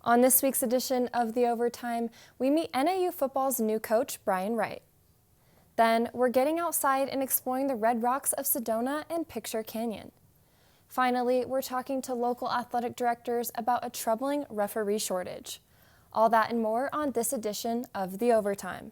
On this week's edition of the Overtime, we meet NAU football's new coach, Brian Wright. Then, we're getting outside and exploring the red rocks of Sedona and Picture Canyon. Finally, we're talking to local athletic directors about a troubling referee shortage. All that and more on this edition of the Overtime.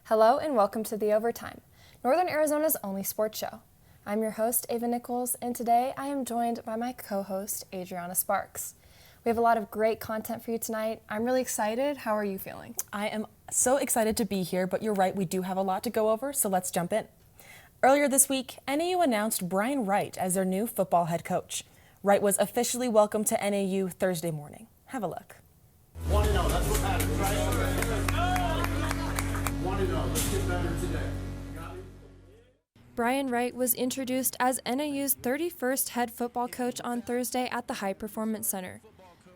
Hello and welcome to the Overtime, Northern Arizona's only sports show. I'm your host, Ava Nichols, and today I am joined by my co-host, Adriana Sparks. We have a lot of great content for you tonight. I'm really excited. How are you feeling? I am so excited to be here, but you're right, we do have a lot to go over, so let's jump in. Earlier this week, NAU announced Brian Wright as their new football head coach. Wright was officially welcomed to NAU Thursday morning. Have a look. 1-0, that's what matters, right? 1-0, let's get better today. Brian Wright was introduced as NAU's 31st head football coach on Thursday at the High Performance Center.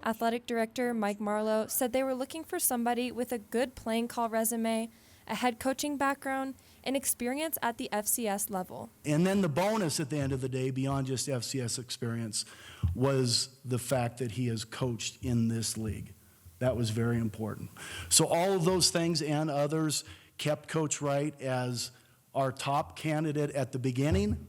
Athletic Director Mike Marlowe said they were looking for somebody with a good playing call resume, a head coaching background, and experience at the FCS level. And then the bonus at the end of the day, beyond just FCS experience, was the fact that he has coached in this league. That was very important. So all of those things and others kept Coach Wright as our top candidate at the beginning,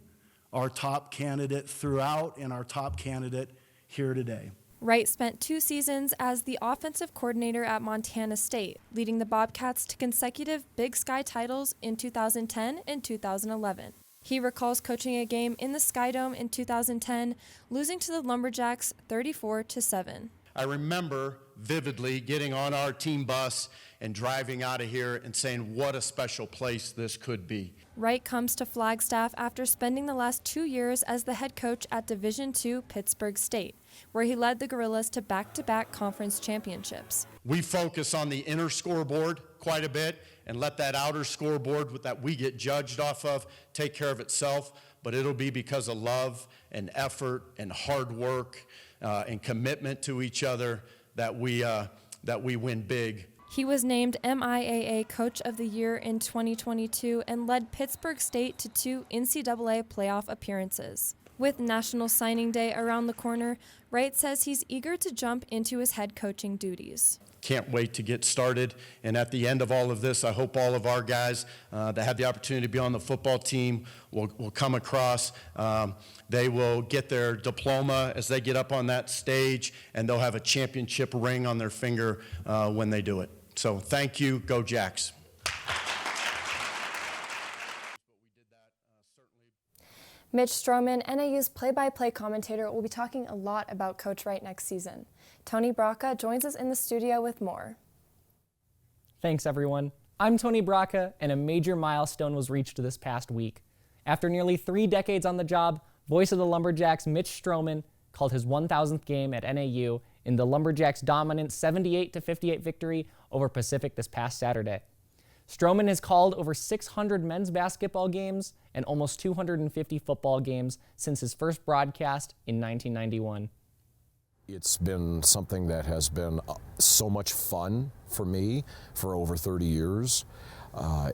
our top candidate throughout, and our top candidate here today. Wright spent 2 seasons as the offensive coordinator at Montana State, leading the Bobcats to consecutive Big Sky titles in 2010 and 2011. He recalls coaching a game in the Sky Dome in 2010, losing to the Lumberjacks 34-7. I remember vividly getting on our team bus and driving out of here and saying what a special place this could be. Wright comes to Flagstaff after spending the last 2 years as the head coach at Division II Pittsburgh State, where he led the Gorillas to back-to-back conference championships. We focus on the inner scoreboard quite a bit and let that outer scoreboard that we get judged off of take care of itself, but it'll be because of love and effort and hard work and commitment to each other that we win big. He was named MIAA Coach of the Year in 2022 and led Pittsburgh State to 2 NCAA playoff appearances. With National Signing Day around the corner, Wright says he's eager to jump into his head coaching duties. Can't wait to get started, and at the end of all of this, I hope all of our guys that had the opportunity to be on the football team will come across. They will get their diploma as they get up on that stage, and they'll have a championship ring on their finger when they do it. So thank you, go Jacks. Mitch Stroman, NAU's play-by-play commentator, will be talking a lot about Coach Wright next season. Tony Braca joins us in the studio with more. Thanks, everyone. I'm Tony Braca, and a major milestone was reached this past week. After nearly 3 decades on the job, voice of the Lumberjacks Mitch Stroman called his 1,000th game at NAU in the Lumberjacks' dominant 78-58 victory over Pacific this past Saturday. Stroman has called over 600 men's basketball games and almost 250 football games since his first broadcast in 1991. It's been something that has been so much fun for me for over 30 years.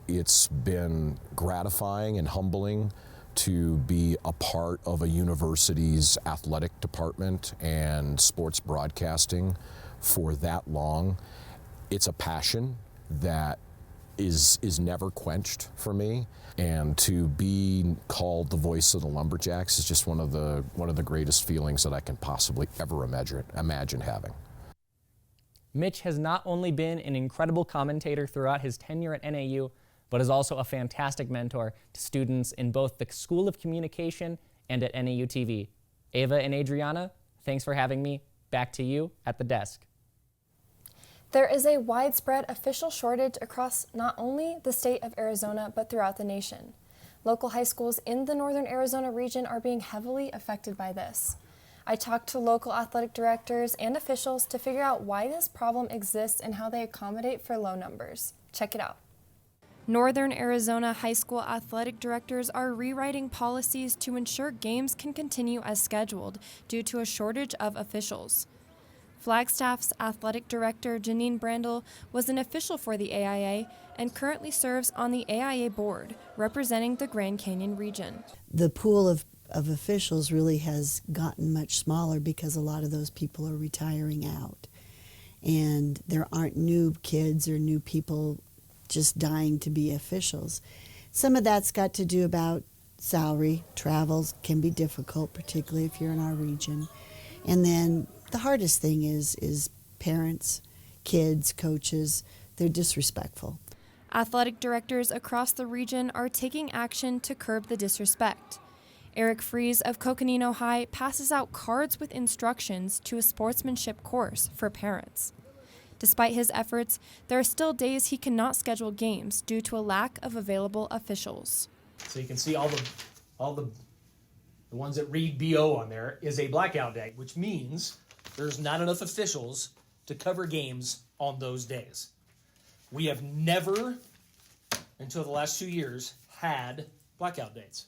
It's been gratifying and humbling to be a part of a university's athletic department and sports broadcasting for that long. It's a passion that is never quenched for me, and to be called the voice of the Lumberjacks is just one of the greatest feelings that I can possibly ever imagine having. Mitch has not only been an incredible commentator throughout his tenure at NAU, but is also a fantastic mentor to students in both the School of Communication and at NAU TV. Ava and Adriana, thanks for having me. Back to you at the desk. There is a widespread official shortage across not only the state of Arizona, but throughout the nation. Local high schools in the Northern Arizona region are being heavily affected by this. I talked to local athletic directors and officials to figure out why this problem exists and how they accommodate for low numbers. Check it out. Northern Arizona high school athletic directors are rewriting policies to ensure games can continue as scheduled due to a shortage of officials. Flagstaff's athletic director, Janine Brandel, was an official for the AIA and currently serves on the AIA board, representing the Grand Canyon region. The pool of officials really has gotten much smaller because a lot of those people are retiring out. And there aren't new kids or new people just dying to be officials. Some of that's got to do about salary. Travels can be difficult, particularly if you're in our region. And then the hardest thing is parents, kids, coaches, they're disrespectful. Athletic directors across the region are taking action to curb the disrespect. Eric Fries of Coconino High passes out cards with instructions to a sportsmanship course for parents. Despite his efforts, there are still days he cannot schedule games due to a lack of available officials. So you can see all the ones that read BO on there is a blackout day, which means there's not enough officials to cover games on those days. We have never, until the last 2 years, had blackout dates.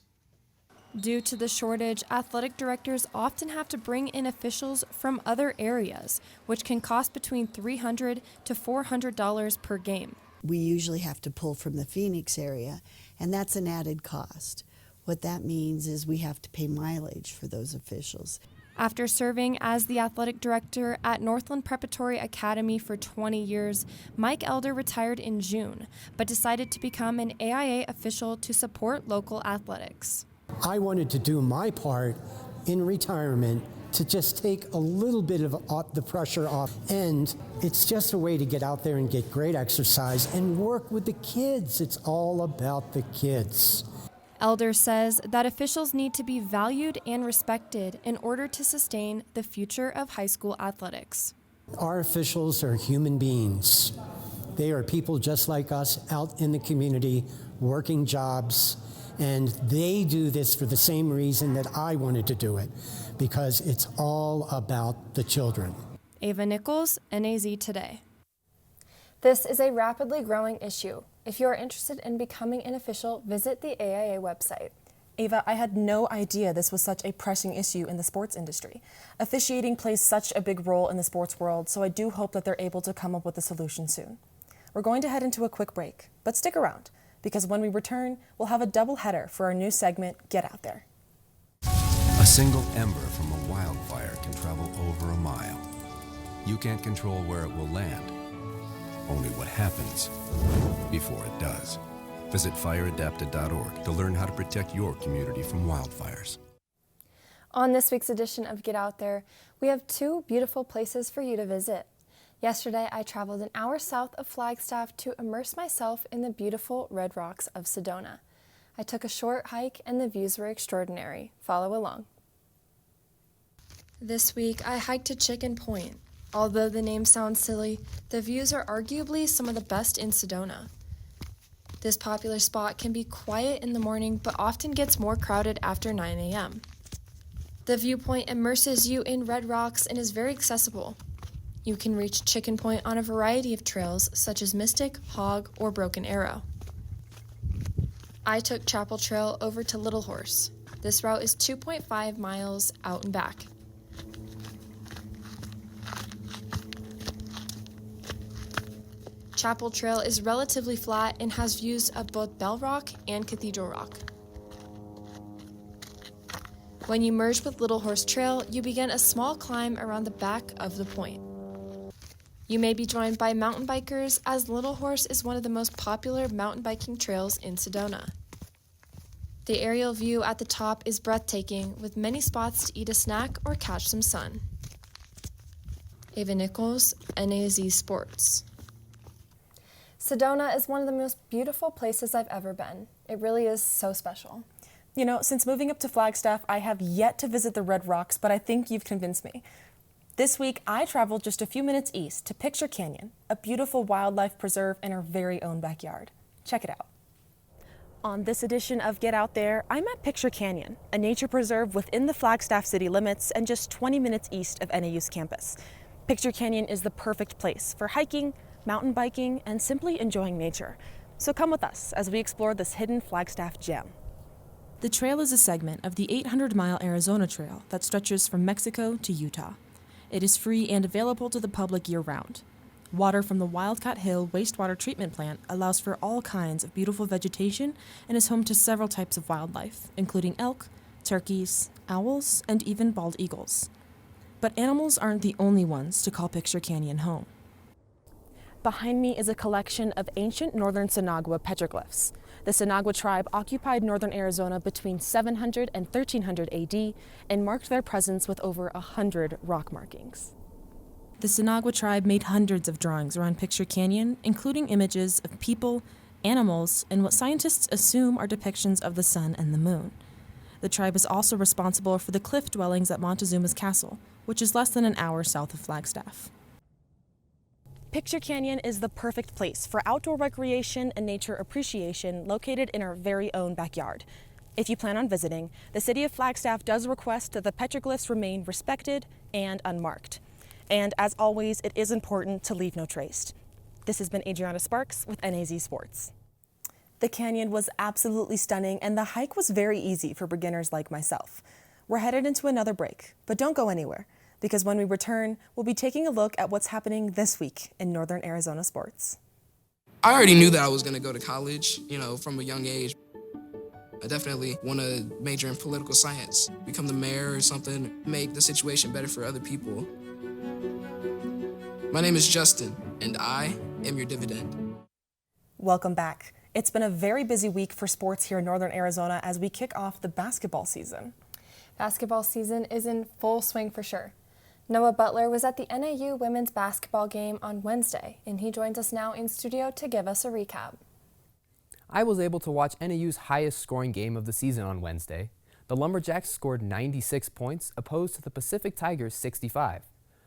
Due to the shortage, athletic directors often have to bring in officials from other areas, which can cost between $300 to $400 per game. We usually have to pull from the Phoenix area, and that's an added cost. What that means is we have to pay mileage for those officials. After serving as the athletic director at Northland Preparatory Academy for 20 years, Mike Elder retired in June, but decided to become an AIA official to support local athletics. I wanted to do my part in retirement to just take a little bit of the pressure off. And it's just a way to get out there and get great exercise and work with the kids. It's all about the kids. Elder says that officials need to be valued and respected in order to sustain the future of high school athletics. Our officials are human beings. They are people just like us out in the community working jobs. And they do this for the same reason that I wanted to do it, because it's all about the children. Ava Nichols, NAZ Today. This is a rapidly growing issue. If you are interested in becoming an official, visit the AIA website. Ava, I had no idea this was such a pressing issue in the sports industry. Officiating plays such a big role in the sports world, so I do hope that they're able to come up with a solution soon. We're going to head into a quick break, but stick around, because when we return, we'll have a double header for our new segment, Get Out There. A single ember from a wildfire can travel over a mile. You can't control where it will land, only what happens before it does. Visit fireadapted.org to learn how to protect your community from wildfires. On this week's edition of Get Out There, we have two beautiful places for you to visit. Yesterday, I traveled an hour south of Flagstaff to immerse myself in the beautiful red rocks of Sedona. I took a short hike and the views were extraordinary. Follow along. This week, I hiked to Chicken Point. Although the name sounds silly, the views are arguably some of the best in Sedona. This popular spot can be quiet in the morning, but often gets more crowded after 9 a.m. The viewpoint immerses you in red rocks and is very accessible. You can reach Chicken Point on a variety of trails, such as Mystic, Hog, or Broken Arrow. I took Chapel Trail over to Little Horse. This route is 2.5 miles out and back. Chapel Trail is relatively flat and has views of both Bell Rock and Cathedral Rock. When you merge with Little Horse Trail, you begin a small climb around the back of the point. You may be joined by mountain bikers, as Little Horse is one of the most popular mountain biking trails in Sedona. The aerial view at the top is breathtaking, with many spots to eat a snack or catch some sun. Ava Nichols, NAZ Sports. Sedona is one of the most beautiful places I've ever been. It really is so special. You know, since moving up to Flagstaff, I have yet to visit the Red Rocks, but I think you've convinced me. This week, I traveled just a few minutes east to Picture Canyon, a beautiful wildlife preserve in our very own backyard. Check it out. On this edition of Get Out There, I'm at Picture Canyon, a nature preserve within the Flagstaff city limits and just 20 minutes east of NAU's campus. Picture Canyon is the perfect place for hiking, mountain biking, and simply enjoying nature. So come with us as we explore this hidden Flagstaff gem. The trail is a segment of the 800-mile Arizona Trail that stretches from Mexico to Utah. It is free and available to the public year-round. Water from the Wildcat Hill wastewater treatment plant allows for all kinds of beautiful vegetation and is home to several types of wildlife, including elk, turkeys, owls, and even bald eagles. But animals aren't the only ones to call Picture Canyon home. Behind me is a collection of ancient northern Sinagua petroglyphs. The Sinagua tribe occupied northern Arizona between 700 and 1300 AD and marked their presence with over 100 rock markings. The Sinagua tribe made hundreds of drawings around Picture Canyon, including images of people, animals, and what scientists assume are depictions of the sun and the moon. The tribe is also responsible for the cliff dwellings at Montezuma's Castle, which is less than an hour south of Flagstaff. Picture Canyon is the perfect place for outdoor recreation and nature appreciation located in our very own backyard. If you plan on visiting, the City of Flagstaff does request that the petroglyphs remain respected and unmarked. And as always, it is important to leave no trace. This has been Adriana Sparks with NAZ Sports. The canyon was absolutely stunning and the hike was very easy for beginners like myself. We're headed into another break, but don't go anywhere, because when we return, we'll be taking a look at what's happening this week in Northern Arizona sports. I already knew that I was gonna go to college, from a young age. I definitely want to major in political science, become the mayor or something, make the situation better for other people. My name is Justin, and I am your dividend. Welcome back. It's been a very busy week for sports here in Northern Arizona as we kick off the basketball season. Basketball season is in full swing for sure. Noah Butler was at the NAU women's basketball game on Wednesday, and he joins us now in studio to give us a recap. I was able to watch NAU's highest scoring game of the season on Wednesday. The Lumberjacks scored 96 points, opposed to the Pacific Tigers' 65.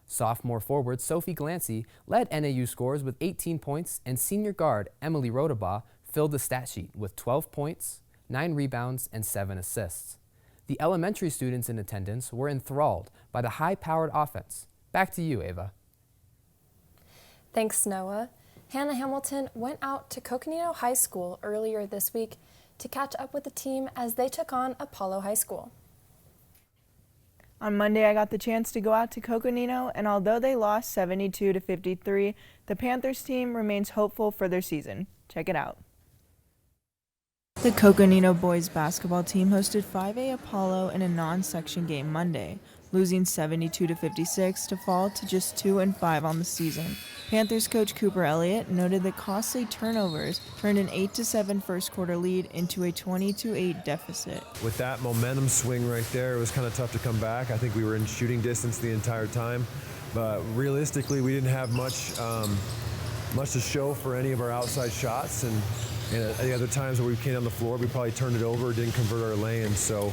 Sophomore forward Sophie Glancy led NAU scores with 18 points, and senior guard Emily Rodabaugh filled the stat sheet with 12 points, 9 rebounds, and 7 assists. The elementary students in attendance were enthralled by the high-powered offense. Back to you, Ava. Thanks, Noah. Hannah Hamilton went out to Coconino High School earlier this week to catch up with the team as they took on Apollo High School. On Monday, I got the chance to go out to Coconino, and although they lost 72-53, the Panthers team remains hopeful for their season. Check it out. The Coconino boys basketball team hosted 5A Apollo in a non-section game Monday, losing 72-56 to fall to just 2-5 on the season. Panthers coach Cooper Elliott noted that costly turnovers turned an 8-7 first quarter lead into a 20-8 deficit. With that momentum swing right there, it was kind of tough to come back. I think we were in shooting distance the entire time, but realistically, we didn't have much to show for any of our outside shots, and the other times where we came on the floor, we probably turned it over, didn't convert our lanes, so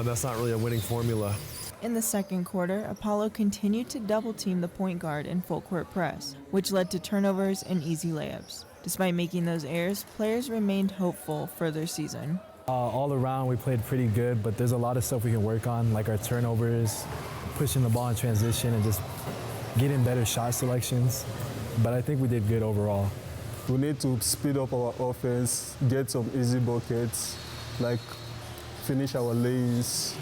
that's not really a winning formula. In the second quarter, Apollo continued to double-team the point guard in full-court press, which led to turnovers and easy layups. Despite making those errors, players remained hopeful for their season. All around, we played pretty good, but there's a lot of stuff we can work on, like our turnovers, pushing the ball in transition, and just getting better shot selections. But I think we did good overall. We need to speed up our offense, get some easy buckets, like finish our lanes,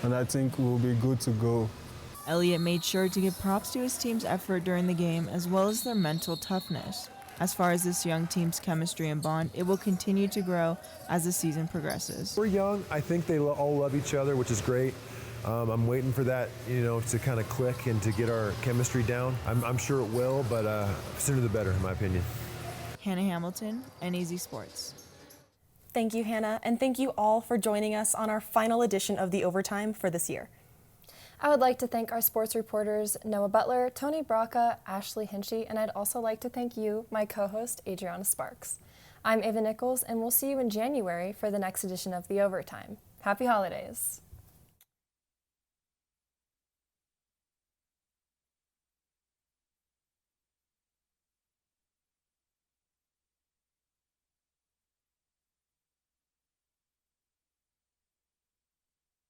and I think we'll be good to go. Elliott made sure to give props to his team's effort during the game, as well as their mental toughness. As far as this young team's chemistry and bond, it will continue to grow as the season progresses. We're young. I think they all love each other, which is great. I'm waiting for that, to kind of click and to get our chemistry down. I'm sure it will, but sooner the better, in my opinion. Hannah Hamilton, NAZ Sports. Thank you, Hannah, and thank you all for joining us on our final edition of the Overtime for this year. I would like to thank our sports reporters, Noah Butler, Tony Braca, Ashley Hinchy, and I'd also like to thank you, my co-host, Adriana Sparks. I'm Ava Nichols, and we'll see you in January for the next edition of the Overtime. Happy holidays.